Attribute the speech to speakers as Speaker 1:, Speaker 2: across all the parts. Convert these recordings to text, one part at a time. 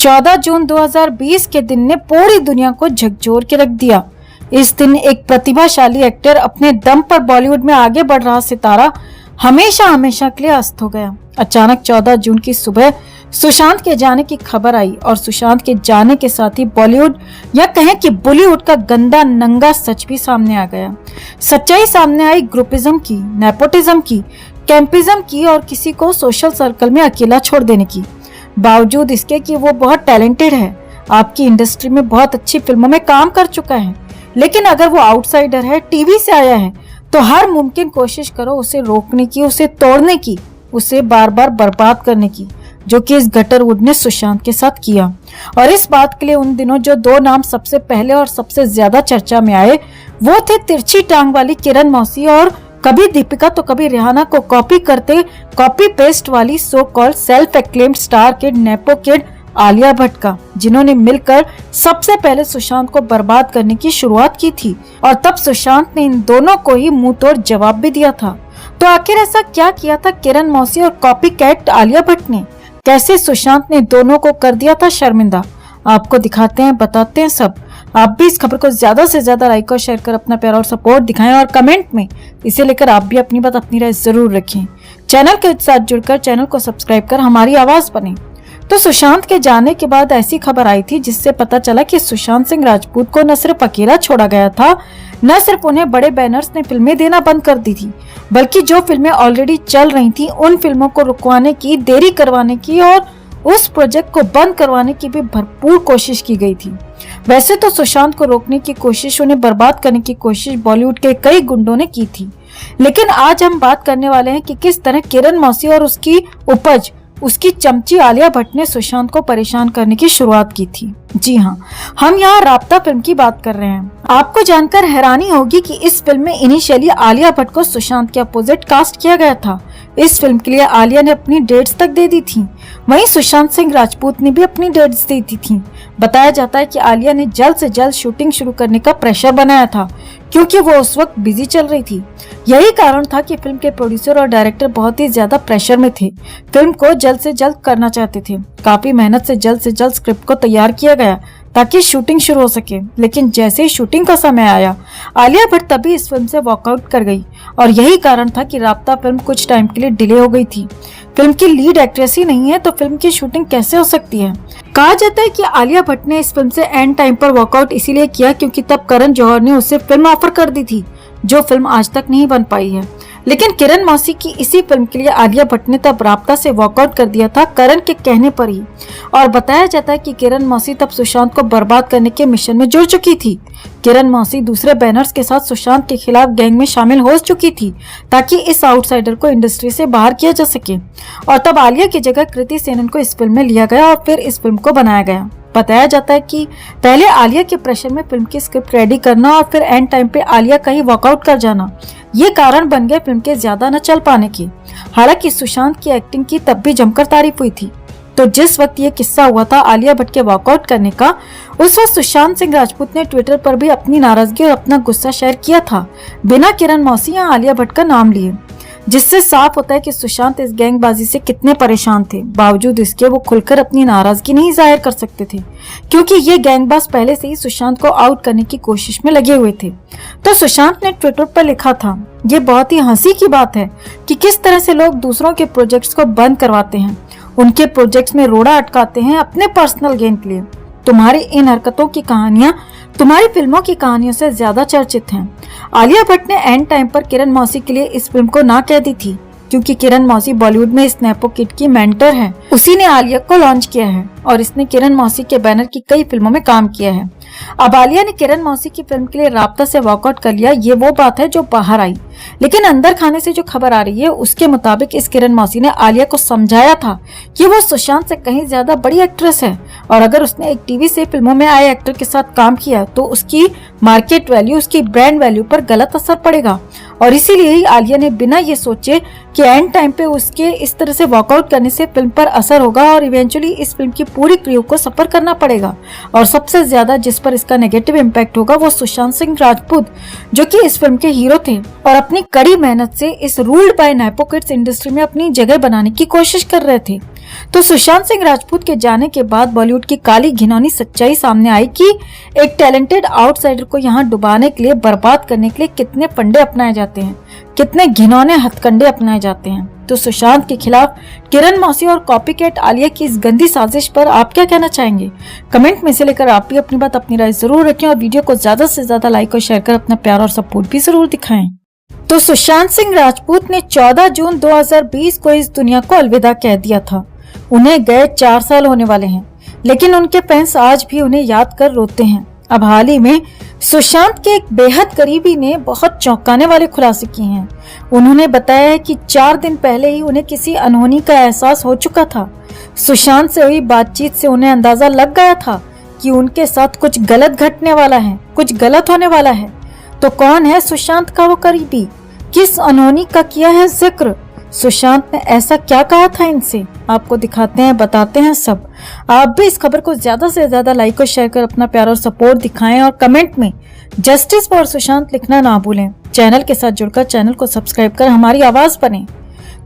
Speaker 1: 14 जून 2020 के दिन ने पूरी दुनिया को झकझोर के रख दिया। इस दिन एक प्रतिभाशाली एक्टर, अपने दम पर बॉलीवुड में आगे बढ़ रहा सितारा हमेशा हमेशा के लिए अस्त हो गया। अचानक 14 जून की सुबह सुशांत के जाने की खबर आई और सुशांत के जाने के साथ ही बॉलीवुड या कहें कि बॉलीवुड का गंदा नंगा सच भी सामने आ गया। सच्चाई सामने आई ग्रुपिज्म की, नेपोटिज्म की, कैंपिज्म की और किसी को सोशल सर्कल में अकेला छोड़ देने की। बावजूद इसके कि वो बहुत टैलेंटेड है, आपकी इंडस्ट्री में बहुत अच्छी फिल्मों में काम कर चुका है, लेकिन अगर वो आउटसाइडर है, टीवी से आया है, तो हर मुमकिन कोशिश करो उसे रोकने की, उसे तोड़ने की, उसे बार बार बर्बाद करने की, जो कि इस गटरवुड ने सुशांत के साथ किया। और इस बात के लिए उन दिनों जो दो नाम सबसे पहले और सबसे ज्यादा चर्चा में आए वो थे तिरछी टांग वाली किरण मौसी और कभी दीपिका तो कभी रिहाना को कॉपी करते कॉपी पेस्ट वाली so called self acclaimed star kid nepo kid Alia Bhatt का, जिन्होंने मिलकर सबसे पहले सुशांत को बर्बाद करने की शुरुआत की थी। और तब सुशांत ने इन दोनों को ही मुंह तोड़ जवाब भी दिया था। तो आखिर ऐसा क्या किया था किरण मौसी और कॉपी कैट आलिया भट्ट ने? कैसे सुशांत ने दोनों को कर दिया था शर्मिंदा? आपको दिखाते हैं, बताते हैं सब। आप भी इस खबर को ज्यादा से ज्यादा लाइक और शेयर कर अपना प्यार और सपोर्ट दिखाएं और कमेंट में इसे लेकर आप भी अपनी बात, अपनी राय जरूर रखें। चैनल के साथ जुड़कर चैनल को सब्सक्राइब कर हमारी आवाज बने। तो सुशांत के जाने के बाद ऐसी खबर आई थी जिससे पता चला कि सुशांत सिंह राजपूत को न सिर्फ अकेला छोड़ा गया था, न सिर्फ उन्हें बड़े बैनर्स ने फिल्में देना बंद कर दी थी, बल्कि जो फिल्में ऑलरेडी चल रही थी उन फिल्मों को रुकवाने की, देरी करवाने की और उस प्रोजेक्ट को बंद करवाने की भी भरपूर कोशिश की गई थी। वैसे तो सुशांत को रोकने की कोशिश, उन्हें बर्बाद करने की कोशिश बॉलीवुड के कई गुंडों ने की थी, लेकिन आज हम बात करने वाले हैं कि किस तरह किरण मौसी और उसकी उपज, उसकी चमची आलिया भट्ट ने सुशांत को परेशान करने की शुरुआत की थी। जी हाँ, हम यहाँ राब्ता फिल्म की बात कर रहे हैं। आपको जानकर हैरानी होगी कि इस फिल्म में इनिशियली आलिया भट्ट को सुशांत के अपोजिट कास्ट किया गया था। इस फिल्म के लिए आलिया ने अपनी डेट्स तक दे दी थी, वहीं सुशांत सिंह राजपूत ने भी अपनी डेट्स दे दी थी। बताया जाता है कि आलिया ने जल्द से जल्द शूटिंग शुरू करने का प्रेशर बनाया था, क्योंकि वो उस वक्त बिजी चल रही थी। यही कारण था कि फिल्म के प्रोड्यूसर और डायरेक्टर बहुत ही ज्यादा प्रेशर में थे, फिल्म को जल्द से जल्द करना चाहते थे। काफी मेहनत से जल्द स्क्रिप्ट को तैयार किया गया ताकि शूटिंग शुरू हो सके, लेकिन जैसे ही शूटिंग का समय आया, आलिया भट्ट तभी इस फिल्म से वॉकआउट कर गई और यही कारण था कि राब्ता फिल्म कुछ टाइम के लिए डिले हो गई थी। फिल्म की लीड एक्ट्रेस ही नहीं है तो फिल्म की शूटिंग कैसे हो सकती है? कहा जाता है कि आलिया भट्ट ने इस फिल्म से एंड टाइम पर वॉकआउट इसीलिए किया क्योंकि तब करण जौहर ने उसे फिल्म ऑफर कर दी थी, जो फिल्म आज तक नहीं बन पाई है। लेकिन किरण मौसी की इसी फिल्म के लिए आलिया भट्ट ने तब राब्ता से वॉकआउट कर दिया था, करण के कहने पर ही। और बताया जाता है कि किरण मौसी तब सुशांत को बर्बाद करने के मिशन में जुड़ चुकी थी। किरण मौसी दूसरे बैनर्स के साथ सुशांत के खिलाफ गैंग में शामिल हो चुकी थी ताकि इस आउटसाइडर को इंडस्ट्री से बाहर किया जा सके। और तब आलिया की जगह कृति सेनन को इस फिल्म में लिया गया और फिर इस फिल्म को बनाया गया। बताया जाता है कि पहले आलिया के प्रेशर में फिल्म की स्क्रिप्ट रेडी करना और फिर एंड टाइम पे आलिया का ही वॉकआउट कर जाना, ये कारण बन गए फिल्म के ज्यादा न चल पाने की। हालांकि सुशांत की एक्टिंग की तब भी जमकर तारीफ हुई थी। तो जिस वक्त ये किस्सा हुआ था आलिया भट्ट के वॉकआउट करने का, उस वक्त सुशांत सिंह राजपूत ने ट्विटर पर भी अपनी नाराजगी और अपना गुस्सा शेयर किया था, बिना किरण मौसी या आलिया भट्ट का नाम लिए, जिससे साफ होता है कि सुशांत इस गैंगबाजी से कितने परेशान थे। बावजूद इसके वो खुलकर अपनी नाराजगी नहीं जाहिर कर सकते थे, क्योंकि ये गैंगबाज पहले से ही सुशांत को आउट करने की कोशिश में लगे हुए थे। तो सुशांत ने ट्विटर पर लिखा था, ये बहुत ही हंसी की बात है कि किस तरह से लोग दूसरों के प्रोजेक्ट्स को बंद करवाते हैं, उनके प्रोजेक्ट्स में रोड़ा अटकाते हैं अपने पर्सनल गेन के लिए। तुम्हारी इन हरकतों की कहानियां तुम्हारी फिल्मों की कहानियों से ज्यादा चर्चित हैं। आलिया भट्ट ने एंड टाइम पर किरण मौसी के लिए इस फिल्म को ना कह दी थी, क्योंकि किरण मौसी बॉलीवुड में स्नैपो किड की मेंटर है। उसी ने आलिया को लॉन्च किया है और इसने किरण मौसी के बैनर की कई फिल्मों में काम किया है। अब आलिया ने किरण मौसी की फिल्म के लिए राब्ता से वॉकआउट कर लिया, ये वो बात है जो बाहर आई, लेकिन अंदर खाने से जो खबर आ रही है उसके मुताबिक इस किरण मौसी ने आलिया को समझाया था कि वो सुशांत से कहीं ज्यादा बड़ी एक्ट्रेस है और अगर उसने एक टीवी से फिल्मों में आए एक्टर के साथ काम किया तो उसकी मार्केट वैल्यू, उसकी ब्रांड वैल्यू पर गलत असर पड़ेगा। और इसीलिए ही आलिया ने बिना ये सोचे कि एंड टाइम पे उसके इस तरह से वॉकआउट करने से फिल्म पर असर होगा और इवेंचुअली इस फिल्म की पूरी क्रू को सफर करना पड़ेगा। और सबसे ज्यादा जिस पर इसका नेगेटिव इम्पैक्ट होगा वो सुशांत सिंह राजपूत, जो कि इस फिल्म के हीरो थे और अपनी कड़ी मेहनत से इस ruled by nepo kids industry में अपनी जगह बनाने की कोशिश कर रहे थे। तो सुशांत सिंह राजपूत के जाने के बाद बॉलीवुड की काली घिनौनी सच्चाई सामने आई कि एक टैलेंटेड आउटसाइडर को यहाँ डुबाने के लिए, बर्बाद करने के लिए कितने फंडे अपनाए जाते हैं, कितने घिनौने हथकंडे अपनाए जाते हैं। तो सुशांत के खिलाफ किरण मौसी और कॉपीकैट आलिया की इस गंदी साजिश पर आप क्या कहना चाहेंगे? कमेंट में से लेकर आप भी अपनी बात, अपनी राय जरूर रखें और वीडियो को ज्यादा से ज्यादा लाइक और शेयर कर अपना प्यार और सपोर्ट भी जरूर दिखाएं। तो सुशांत सिंह राजपूत ने 14 जून 2020 को इस दुनिया को अलविदा कह दिया था। उन्हें गए 4 साल होने वाले हैं, लेकिन उनके फैंस आज भी उन्हें याद कर रोते हैं। अब हाल ही में सुशांत के एक बेहद करीबी ने बहुत चौंकाने वाले खुलासे किए हैं। उन्होंने बताया है कि 4 दिन पहले ही उन्हें किसी अनहोनी का एहसास हो चुका था। सुशांत से हुई बातचीत से उन्हें अंदाजा लग गया था कि उनके साथ कुछ गलत घटने वाला है, कुछ गलत होने वाला है। तो कौन है सुशांत का वो करीबी? किस अनहोनी का किया है जिक्र? सुशांत ने ऐसा क्या कहा था इनसे? आपको दिखाते हैं, बताते हैं सब। आप भी इस खबर को ज्यादा से ज्यादा लाइक और शेयर कर अपना प्यार और सपोर्ट दिखाएं और कमेंट में जस्टिस फॉर सुशांत लिखना ना भूलें। चैनल के साथ जुड़कर चैनल को सब्सक्राइब कर हमारी आवाज बने।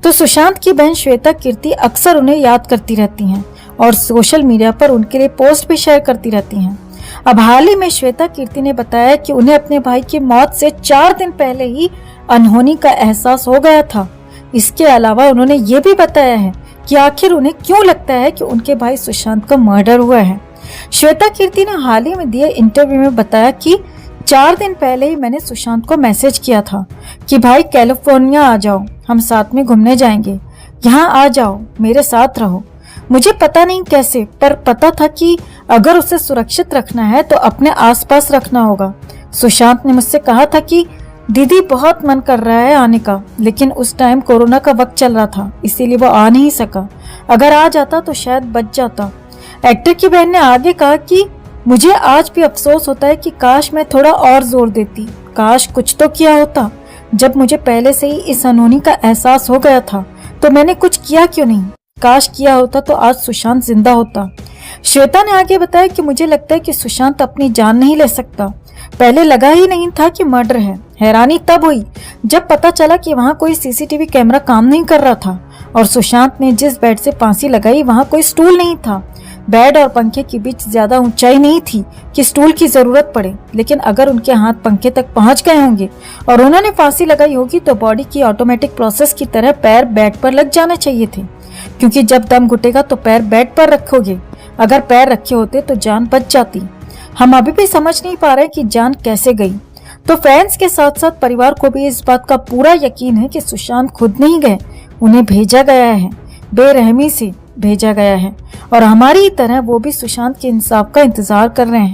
Speaker 1: तो सुशांत की बहन श्वेता कीर्ति अक्सर उन्हें याद करती रहती हैं और सोशल मीडिया पर उनके लिए पोस्ट भी शेयर करती रहती हैं। अब हाल ही में श्वेता कीर्ति ने बताया कि उन्हें अपने भाई की मौत से 4 दिन पहले ही अनहोनी का एहसास हो गया था। इसके अलावा उन्होंने ये भी बताया है कि आखिर उन्हें क्यों लगता है कि उनके भाई सुशांत का मर्डर हुआ है। श्वेता कीर्ति ने हाल ही में दिए इंटरव्यू में बताया कि 4 दिन पहले ही मैंने सुशांत को मैसेज किया था कि भाई कैलिफोर्निया आ जाओ, हम साथ में घूमने जाएंगे, यहाँ आ जाओ, मेरे साथ रहो। मुझे पता नहीं कैसे, पर पता था कि अगर उसे सुरक्षित रखना है तो अपने आसपास रखना होगा। सुशांत ने मुझसे कहा था कि दीदी बहुत मन कर रहा है आने का, लेकिन उस टाइम कोरोना का वक्त चल रहा था, इसीलिए वो आ नहीं सका। अगर आ जाता तो शायद बच जाता। एक्टर की बहन ने आगे कहा कि मुझे आज भी अफसोस होता है कि काश मैं थोड़ा और जोर देती, काश कुछ तो किया होता। जब मुझे पहले से ही इस अनहोनी का एहसास हो गया था तो मैंने कुछ किया क्यों नहीं? काश किया होता तो आज सुशांत जिंदा होता। श्वेता ने आगे बताया कि मुझे लगता है कि सुशांत अपनी जान नहीं ले सकता। पहले लगा ही नहीं था कि मर्डर है। हैरानी तब हुई जब पता चला कि वहाँ कोई सीसीटीवी कैमरा काम नहीं कर रहा था और सुशांत ने जिस बेड से फांसी लगाई वहाँ कोई स्टूल नहीं था। बेड और पंखे के बीच ज्यादा ऊंचाई नहीं थी कि स्टूल की जरूरत पड़े, लेकिन अगर उनके हाथ पंखे तक पहुंच गए होंगे और उन्होंने फांसी लगाई होगी तो बॉडी की ऑटोमेटिक प्रोसेस की तरह पैर बेड पर लग जाने चाहिए थे, क्योंकि जब दम घुटेगा तो पैर बेड पर रखोगे। अगर पैर रखे होते तो जान बच जाती। हम अभी भी समझ नहीं पा रहे कि जान कैसे गई। तो फैंस के साथ साथ परिवार को भी इस बात का पूरा यकीन है कि सुशांत खुद नहीं गए, उन्हें भेजा गया है, बेरहमी से भेजा गया है और हमारी तरह वो भी सुशांत के इंसाफ का इंतजार कर रहे हैं।